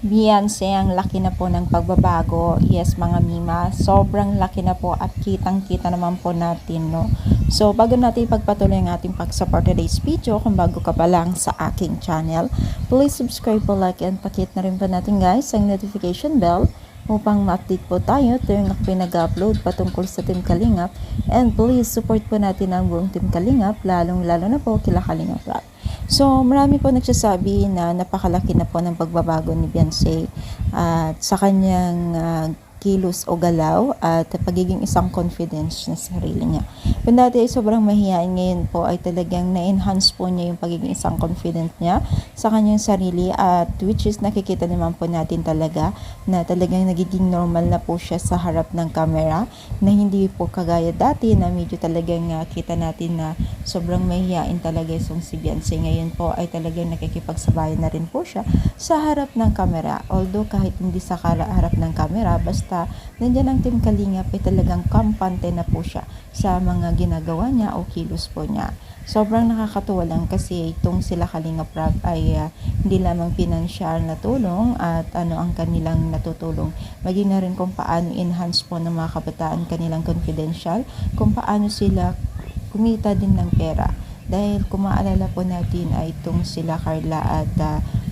Beyonce, ang laki na po ng pagbabago. Yes, mga mima, sobrang laki na po at kitang-kita naman po natin, no? So, bago natin ipagpatuloy ang ating pag-support today's video, kung bago ka pa lang sa aking channel, please subscribe po, like, and pakit na rin po natin guys ang notification bell upang ma-update po tayo tuwing ako pinag-upload patungkol sa Team Kalingap. And please support po natin ang buong Team Kalingap, lalong-lalo na po kila Kalingap Rock. So, marami po nagsasabi na napakalaki na po ng pagbabago ni Beyonce at sa kanyang kilos o galaw at pagiging isang confidence na sarili niya. Kung dati ay sobrang mahihain, ngayon po ay talagang na-enhance po niya yung pagiging isang confident niya sa kanyang sarili at which is nakikita naman po natin talaga na talagang nagiging normal na po siya sa harap ng camera, na hindi po kagaya dati na medyo talagang kita natin na sobrang mahihain talaga itong si Beyonce. Ngayon po ay talagang nakikipagsabayan na rin po siya sa harap ng camera. Although kahit hindi sa harap ng camera, basta nandiyan ang Team Kalingap ay talagang kampante na po siya sa mga ginagawa niya o kilos po niya. Sobrang nakakatuwa lang kasi itong sila Kalingap Rock ay hindi lamang pinansyal na tulong at ang kanilang natutulong, maging na rin kung paano enhance po ng mga kabataan kanilang confidential, kung paano sila kumita din ng pera. Dahil kung maalala po natin ay itong sila Carla at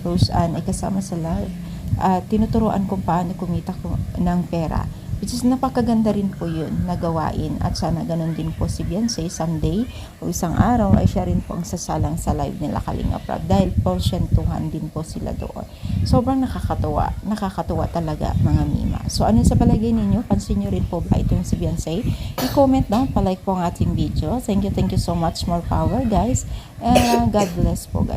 Rose Ann ay kasama sa live at tinuturuan kung paano kumita ng pera, which is napakaganda rin po yun na gawain. At sana ganun din po si Beyonce someday o isang araw ay siya rin po ang sasalang sa live nila Kalingap Rock, dahil porsyentuhan din po sila doon. Sobrang nakakatuwa talaga mga mima. So ano sa palagay ninyo? Pansin nyo rin po ba itong si Beyonce? I-comment down, palike po ang ating video. Thank you so much, more power guys, and God bless po guys.